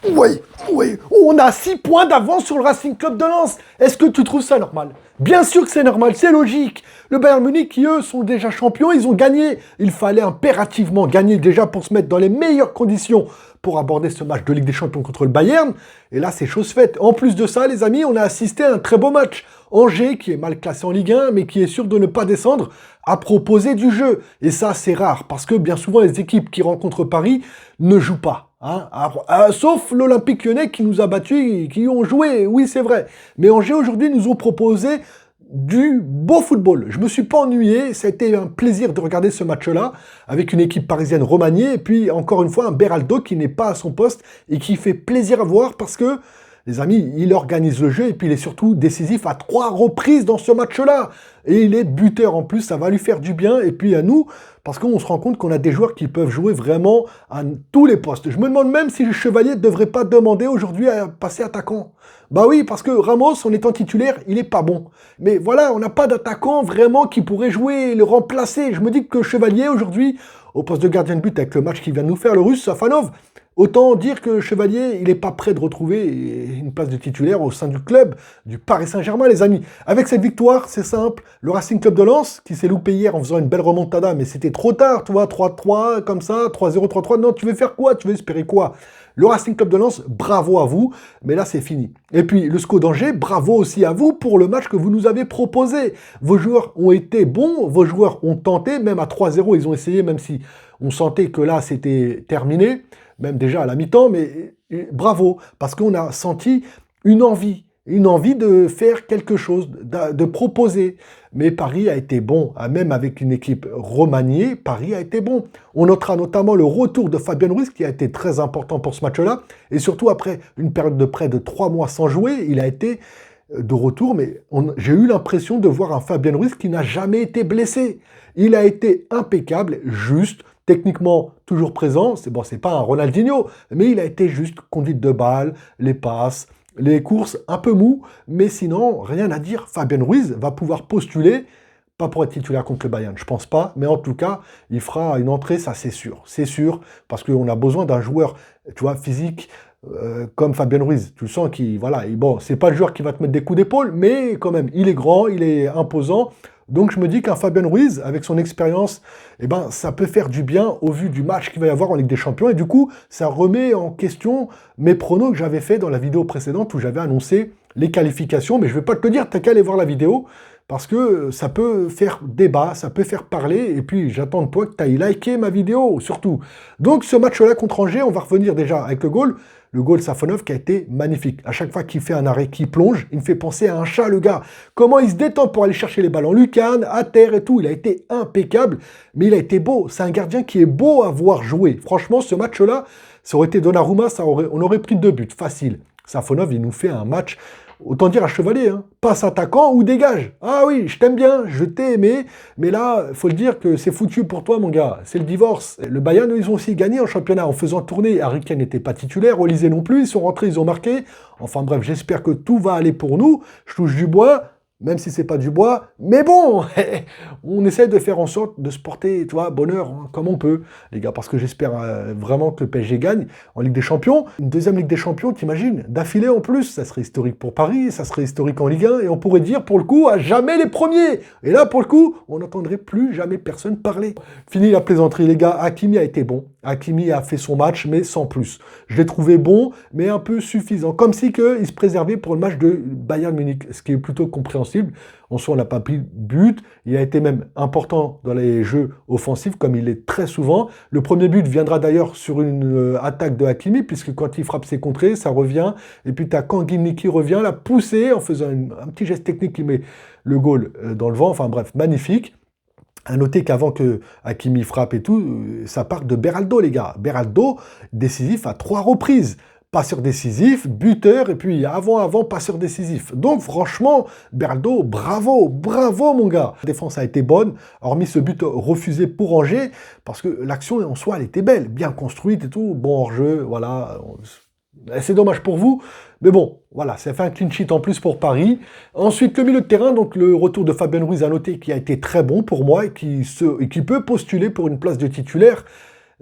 Oui, oui, on a 6 points d'avance sur le Racing Club de Lens. Est-ce que tu trouves ça normal? Bien sûr que c'est normal, c'est logique. Le Bayern Munich, qui eux sont déjà champions, ils ont gagné. Il fallait impérativement gagner déjà pour se mettre dans les meilleures conditions pour aborder ce match de Ligue des Champions contre le Bayern. Et là, c'est chose faite. En plus de ça, les amis, on a assisté à un très beau match. Angers, qui est mal classé en Ligue 1, mais qui est sûr de ne pas descendre, a proposé du jeu. Et ça, c'est rare, parce que bien souvent, les équipes qui rencontrent Paris ne jouent pas. Hein, sauf l'Olympique Lyonnais qui nous a battus, qui ont joué, oui c'est vrai. Mais Angers aujourd'hui nous ont proposé du beau football. Je me suis pas ennuyé, ça a été un plaisir de regarder ce match-là, avec une équipe parisienne remaniée, et puis encore une fois un Beraldo qui n'est pas à son poste, et qui fait plaisir à voir parce que, les amis, il organise le jeu, et puis il est surtout décisif à 3 reprises dans ce match-là. Et il est buteur en plus, ça va lui faire du bien, et puis à nous, parce qu'on se rend compte qu'on a des joueurs qui peuvent jouer vraiment à tous les postes. Je me demande même si le Chevalier ne devrait pas demander aujourd'hui à passer attaquant. Bah oui, parce que Ramos, en étant titulaire, il est pas bon. Mais voilà, on n'a pas d'attaquant vraiment qui pourrait jouer, le remplacer. Je me dis que Chevalier, aujourd'hui, au poste de gardien de but, avec le match qu'il vient de nous faire, le Russe, Safanov, autant dire que Chevalier, il n'est pas prêt de retrouver une place de titulaire au sein du club du Paris Saint-Germain, les amis. Avec cette victoire, c'est simple, le Racing Club de Lens, qui s'est loupé hier en faisant une belle remontada, mais c'était trop tard, tu vois, 3-3, comme ça, 3-0, 3-3, non, tu veux faire quoi? Tu veux espérer quoi? Le Racing Club de Lens, bravo à vous, mais là c'est fini. Et puis le SCO d'Angers, bravo aussi à vous pour le match que vous nous avez proposé. Vos joueurs ont été bons, vos joueurs ont tenté, même à 3-0, ils ont essayé, même si on sentait que là c'était terminé, même déjà à la mi-temps, mais bravo, parce qu'on a senti une envie de faire quelque chose, de proposer. Mais Paris a été bon, même avec une équipe remaniée, Paris a été bon. On notera notamment le retour de Fabien Ruiz, qui a été très important pour ce match-là, et surtout après une période de près de 3 mois sans jouer, il a été de retour, mais j'ai eu l'impression de voir un Fabien Ruiz qui n'a jamais été blessé. Il a été impeccable, juste, techniquement toujours présent, c'est pas un Ronaldinho, mais il a été juste conduite de balle, les passes, les courses un peu mou, mais sinon, rien à dire. Fabien Ruiz va pouvoir postuler, pas pour être titulaire contre le Bayern, je pense pas, mais en tout cas, il fera une entrée, ça c'est sûr, parce qu'on a besoin d'un joueur, tu vois, physique, comme Fabien Ruiz. Tu le sens qu'il, voilà, bon, c'est pas le joueur qui va te mettre des coups d'épaule, mais quand même, il est grand, il est imposant. Donc je me dis qu'un Fabien Ruiz, avec son expérience, eh ben, ça peut faire du bien au vu du match qu'il va y avoir en Ligue des Champions. Et du coup, ça remet en question mes pronos que j'avais fait dans la vidéo précédente où j'avais annoncé les qualifications. Mais je ne vais pas te le dire, t'as qu'à aller voir la vidéo parce que ça peut faire débat, ça peut faire parler. Et puis j'attends de toi que tu ailles liker ma vidéo surtout. Donc ce match-là contre Angers, on va revenir déjà avec le goal. Le goal Safonov qui a été magnifique. À chaque fois qu'il fait un arrêt, qu'il plonge, il me fait penser à un chat, le gars. Comment il se détend pour aller chercher les balles en lucarne, à terre et tout. Il a été impeccable, mais il a été beau. C'est un gardien qui est beau à voir jouer. Franchement, ce match-là, ça aurait été Donnarumma, on aurait pris 2 buts, facile. Safonov, il nous fait un match, autant dire à Chevalier, hein. Passe attaquant ou dégage. Ah oui, je t'aime bien, je t'ai aimé, mais là, il faut le dire que c'est foutu pour toi, mon gars. C'est le divorce. Le Bayern, ils ont aussi gagné en championnat en faisant tourner. Harry Kane n'était pas titulaire, Olysée non plus. Ils sont rentrés, ils ont marqué. Enfin bref, j'espère que tout va aller pour nous. Je touche du bois. Même si c'est pas du bois, mais bon, on essaie de faire en sorte de se porter, tu vois, bonheur, hein, comme on peut, les gars, parce que j'espère vraiment que le PSG gagne en Ligue des Champions. Une deuxième Ligue des Champions, t'imagines, d'affilée en plus, ça serait historique pour Paris, ça serait historique en Ligue 1, et on pourrait dire, pour le coup, à jamais les premiers. Et là, pour le coup, on n'entendrait plus jamais personne parler. Fini la plaisanterie, les gars, Hakimi a été bon. Hakimi a fait son match, mais sans plus. Je l'ai trouvé bon, mais un peu suffisant. Comme si il se préservait pour le match de Bayern Munich, ce qui est plutôt compréhensible. En soi, on n'a pas pris de but. Il a été même important dans les jeux offensifs, comme il est très souvent. Le premier but viendra d'ailleurs sur une attaque de Hakimi, puisque quand il frappe ses contrées, ça revient. Et puis, tu as Kangin qui revient, la pousser en faisant un petit geste technique qui met le goal dans le vent. Enfin bref, magnifique. À noter qu'avant que Hakimi frappe et tout, ça part de Beraldo, les gars. Beraldo, décisif à 3 reprises. Passeur décisif, buteur, et puis avant, passeur décisif. Donc franchement, Beraldo, bravo, bravo mon gars. La défense a été bonne, hormis ce but refusé pour Angers, parce que l'action en soi, elle était belle, bien construite et tout, bon hors-jeu, voilà. C'est dommage pour vous, mais bon, voilà, ça fait un clean sheet en plus pour Paris. Ensuite, le milieu de terrain, donc le retour de Fabien Ruiz à noter qui a été très bon pour moi et qui peut postuler pour une place de titulaire.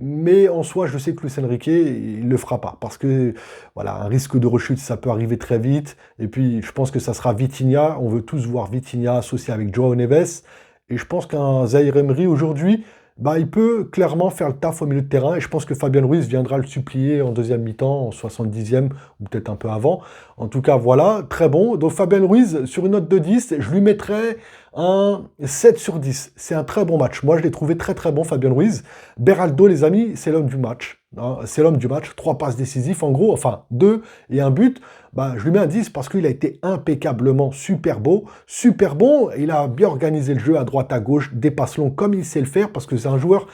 mais en soi, je sais que Luis Enrique, il ne le fera pas, parce que, voilà, un risque de rechute, ça peut arriver très vite, et puis je pense que ça sera Vitinha, on veut tous voir Vitinha associé avec Joao Neves, et je pense qu'un Zaïre Emery, aujourd'hui, bah, il peut clairement faire le taf au milieu de terrain, et je pense que Fabien Ruiz viendra le supplier en deuxième mi-temps, en 70e, ou peut-être un peu avant. En tout cas, voilà, très bon. Donc Fabien Ruiz, sur une note de 10, je lui mettrais un 7 sur 10. C'est un très bon match. Moi, je l'ai trouvé très très bon, Fabien Ruiz. Beraldo, les amis, c'est l'homme du match. Hein, c'est l'homme du match. 3 passes décisives, en gros, enfin 2 et un but. Bah, je lui mets un 10 parce qu'il a été impeccablement super beau, super bon. Il a bien organisé le jeu à droite, à gauche, des passes longues comme il sait le faire, parce que c'est un joueur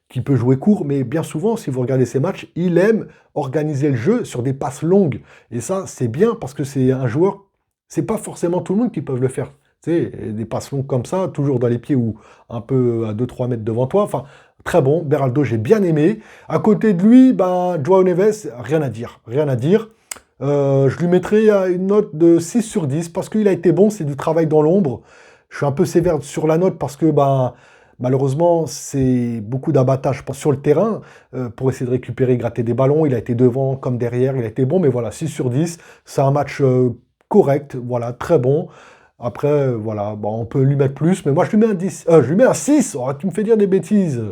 qui peut jouer court, mais bien souvent, si vous regardez ses matchs, il aime organiser le jeu sur des passes longues. Et ça, c'est bien parce que c'est un joueur, c'est pas forcément tout le monde qui peut le faire. Tu sais, des passes longues comme ça, toujours dans les pieds ou un peu à 2-3 mètres devant toi. Enfin, très bon. Beraldo, j'ai bien aimé. À côté de lui, ben, Joao Neves, rien à dire. Rien à dire. Je lui mettrai une note de 6 sur 10 parce qu'il a été bon, c'est du travail dans l'ombre. Je suis un peu sévère sur la note parce que ben, malheureusement, c'est beaucoup d'abattage sur le terrain pour essayer de récupérer, gratter des ballons. Il a été devant comme derrière, il a été bon, mais voilà, 6 sur 10. C'est un match correct, voilà, très bon. Après, voilà, bon, on peut lui mettre plus, mais moi je lui mets un 10. Je lui mets un 6. Oh, tu me fais dire des bêtises.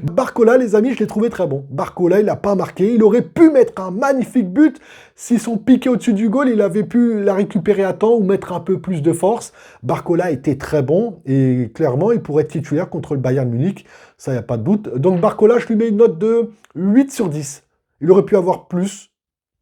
Barcola, les amis, je l'ai trouvé très bon. Barcola, il n'a pas marqué. Il aurait pu mettre un magnifique but. Si son piqué au-dessus du goal, il avait pu la récupérer à temps ou mettre un peu plus de force. Barcola était très bon et clairement, il pourrait être titulaire contre le Bayern Munich. Ça, il n'y a pas de doute. Donc Barcola, je lui mets une note de 8 sur 10. Il aurait pu avoir plus.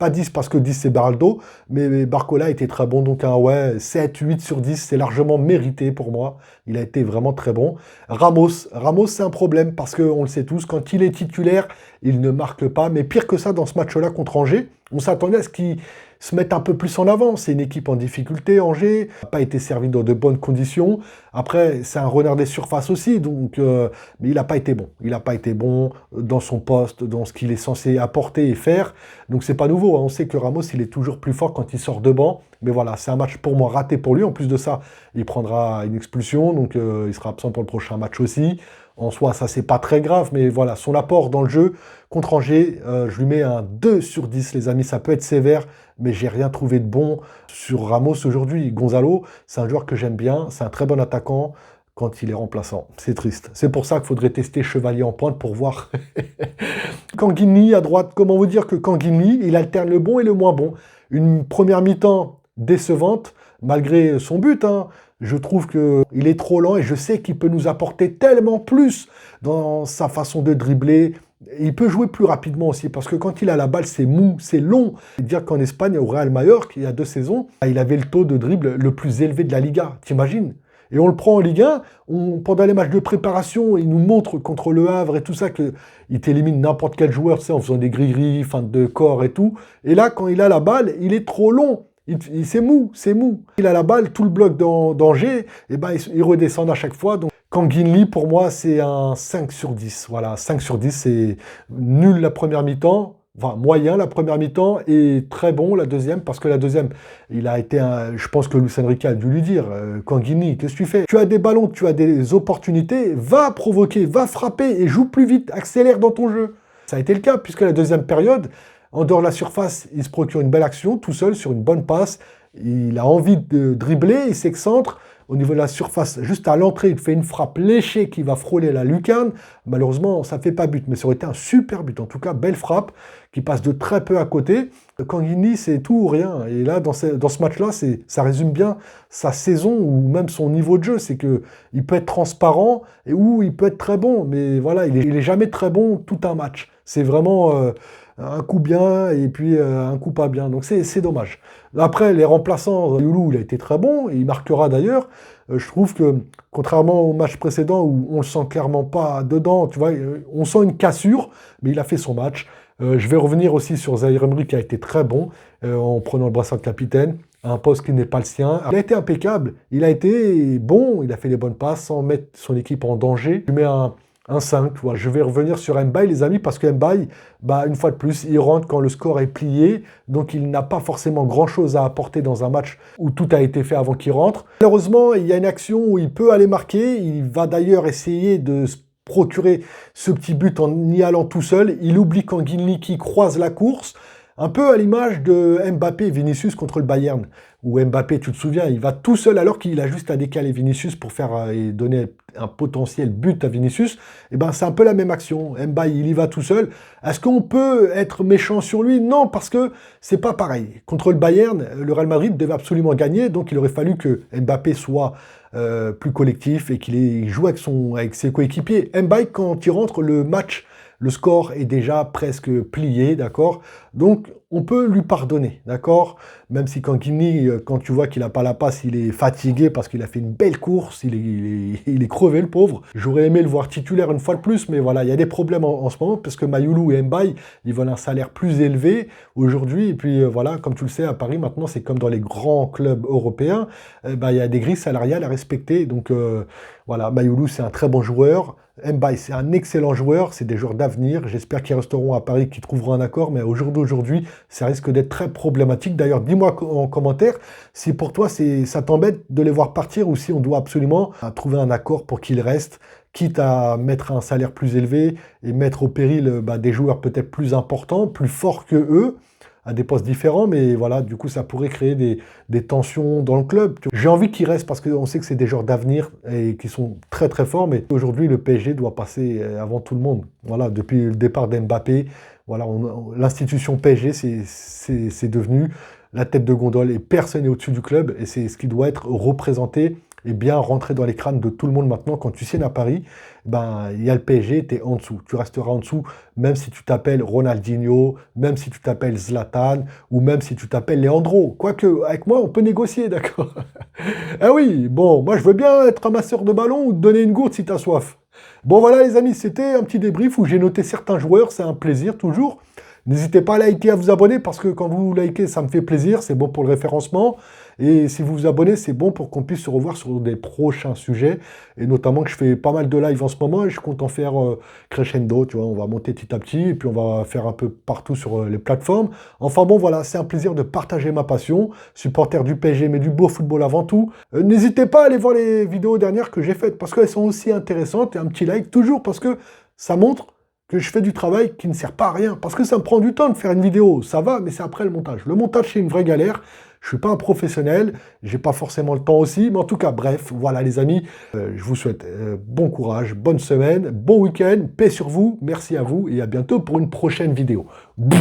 Pas 10 parce que 10 c'est Beraldo, mais Barcola était très bon, donc un ouais, 7, 8 sur 10, c'est largement mérité pour moi. Il a été vraiment très bon. Ramos c'est un problème parce qu'on le sait tous, quand il est titulaire, il ne marque pas. Mais pire que ça, dans ce match-là contre Angers, on s'attendait à ce qu'il se mette un peu plus en avant. C'est une équipe en difficulté, Angers, n'a pas été servi dans de bonnes conditions. Après, c'est un renard des surfaces aussi, donc, mais il n'a pas été bon. Il n'a pas été bon dans son poste, dans ce qu'il est censé apporter et faire. Donc c'est pas nouveau, hein. On sait que Ramos, il est toujours plus fort quand il sort de banc. Mais voilà, c'est un match pour moi raté pour lui. En plus de ça, il prendra une expulsion, donc il sera absent pour le prochain match aussi. En soi, ça, c'est pas très grave, mais voilà, son apport dans le jeu contre Angers, je lui mets un 2 sur 10, les amis. Ça peut être sévère, mais j'ai rien trouvé de bon sur Ramos aujourd'hui. Gonzalo, c'est un joueur que j'aime bien, c'est un très bon attaquant quand il est remplaçant. C'est triste. C'est pour ça qu'il faudrait tester Chevalier en pointe pour voir. Kanguinli à droite, comment vous dire que Kanguinli, il alterne le bon et le moins bon. Une première mi-temps décevante, malgré son but, hein. Je trouve qu'il est trop lent et je sais qu'il peut nous apporter tellement plus dans sa façon de dribbler. Il peut jouer plus rapidement aussi parce que quand il a la balle, c'est mou, c'est long. Et dire qu'en Espagne, au Real Mallorca, il y a 2 saisons, il avait le taux de dribble le plus élevé de la Liga. T'imagines? Et on le prend en Ligue 1, pendant les matchs de préparation, il nous montre contre Le Havre et tout ça qu'il t'élimine n'importe quel joueur, tu sais, en faisant des gris-gris, feintes de corps et tout. Et là, quand il a la balle, il est trop long. C'est mou, c'est mou. Il a la balle, tout le bloc d'Angers, et ben il redescend à chaque fois. Donc, Kanguinli, pour moi, c'est un 5 sur 10. Voilà, 5 sur 10, c'est nul la première mi-temps. Enfin, moyen la première mi-temps et très bon la deuxième, parce que la deuxième, il a été je pense que Luis Enrique a dû lui dire, Kanguinli, qu'est-ce que tu fais? Tu as des ballons, tu as des opportunités, va provoquer, va frapper et joue plus vite, accélère dans ton jeu. Ça a été le cas, puisque la deuxième période, en dehors de la surface, il se procure une belle action, tout seul, sur une bonne passe. Il a envie de dribbler, il s'excentre. Au niveau de la surface, juste à l'entrée, il fait une frappe léchée qui va frôler la lucarne. Malheureusement, ça ne fait pas but, mais ça aurait été un super but. En tout cas, belle frappe qui passe de très peu à côté. Kanguinli, c'est tout ou rien. Et là, dans ce match-là, ça résume bien sa saison ou même son niveau de jeu. C'est qu'il peut être transparent ou il peut être très bon. Mais voilà, il est jamais très bon tout un match. C'est vraiment un coup bien et puis un coup pas bien. Donc c'est dommage. Après, les remplaçants, Youlou, il a été très bon, et il marquera d'ailleurs. Je trouve que, contrairement au match précédent où on le sent clairement pas dedans, tu vois, on sent une cassure, mais il a fait son match. Je vais revenir aussi sur Zaïre Emery qui a été très bon en prenant le brassard de capitaine, à un poste qui n'est pas le sien. Il a été impeccable, il a été bon, il a fait les bonnes passes sans mettre son équipe en danger. Je mets un 5, voilà. Je vais revenir sur Mbaye, les amis, parce que Mbaye, bah, une fois de plus, il rentre quand le score est plié, donc il n'a pas forcément grand-chose à apporter dans un match où tout a été fait avant qu'il rentre. Malheureusement, il y a une action où il peut aller marquer, il va d'ailleurs essayer de procurer ce petit but en y allant tout seul. Il oublie quand Guinlicky croise la course. Un peu à l'image de Mbappé et Vinicius contre le Bayern, où Mbappé, tu te souviens, il va tout seul alors qu'il a juste à décaler Vinicius pour faire et donner un potentiel but à Vinicius. Et ben c'est un peu la même action. Mbappé, il y va tout seul. Est-ce qu'on peut être méchant sur lui? Non, parce que c'est pas pareil. Contre le Bayern, le Real Madrid devait absolument gagner, donc il aurait fallu que Mbappé soit plus collectif et qu'il joue avec ses coéquipiers. Mbappé, quand il rentre, le score est déjà presque plié, d'accord? Donc, on peut lui pardonner, d'accord? Même si quand quand tu vois qu'il n'a pas la passe, il est fatigué parce qu'il a fait une belle course, il est crevé, le pauvre. J'aurais aimé le voir titulaire une fois de plus, mais voilà, il y a des problèmes en ce moment parce que Mayoulou et Mbaye, ils veulent un salaire plus élevé aujourd'hui. Et puis, voilà, comme tu le sais, à Paris, maintenant, c'est comme dans les grands clubs européens, il y a des grilles salariales à respecter. Donc, voilà, Mayoulou, c'est un très bon joueur. Mbaye, c'est un excellent joueur, c'est des joueurs d'avenir. J'espère qu'ils resteront à Paris, qu'ils trouveront un accord, mais au jour d'aujourd'hui, ça risque d'être très problématique. D'ailleurs, dis-moi en commentaire si pour toi, ça t'embête de les voir partir ou si on doit absolument trouver un accord pour qu'ils restent, quitte à mettre un salaire plus élevé et mettre au péril des joueurs peut-être plus importants, plus forts que eux, à des postes différents, mais voilà, du coup, ça pourrait créer des tensions dans le club. J'ai envie qu'ils restent parce qu'on sait que c'est des joueurs d'avenir et qui sont très très forts, mais aujourd'hui, le PSG doit passer avant tout le monde. Voilà, depuis le départ d'Mbappé, voilà, l'institution PSG, c'est devenu la tête de gondole et personne n'est au-dessus du club et c'est ce qui doit être représenté et bien rentrer dans les crânes de tout le monde maintenant. Quand tu signes à Paris, il y a le PSG, tu es en dessous. Tu resteras en dessous, même si tu t'appelles Ronaldinho, même si tu t'appelles Zlatan, ou même si tu t'appelles Leandro. Quoique, avec moi, on peut négocier, d'accord? Ah oui, bon, moi je veux bien être amasseur de ballon ou te donner une gourde si tu as soif. Bon voilà les amis, c'était un petit débrief où j'ai noté certains joueurs, c'est un plaisir toujours. N'hésitez pas à liker, à vous abonner, parce que quand vous likez, ça me fait plaisir, c'est bon pour le référencement. Et si vous vous abonnez, c'est bon pour qu'on puisse se revoir sur des prochains sujets. Et notamment que je fais pas mal de live en ce moment et je compte en faire crescendo, tu vois. On va monter petit à petit et puis on va faire un peu partout sur les plateformes. Enfin bon, voilà, c'est un plaisir de partager ma passion. Supporter du PSG, mais du beau football avant tout. N'hésitez pas à aller voir les vidéos dernières que j'ai faites parce qu'elles sont aussi intéressantes. Et un petit like toujours parce que ça montre que je fais du travail qui ne sert pas à rien. Parce que ça me prend du temps de faire une vidéo, ça va, mais c'est après le montage. Le montage, c'est une vraie galère. Je suis pas un professionnel, j'ai pas forcément le temps aussi, mais en tout cas, bref, voilà les amis, je vous souhaite bon courage, bonne semaine, bon week-end, paix sur vous, merci à vous et à bientôt pour une prochaine vidéo. Boum.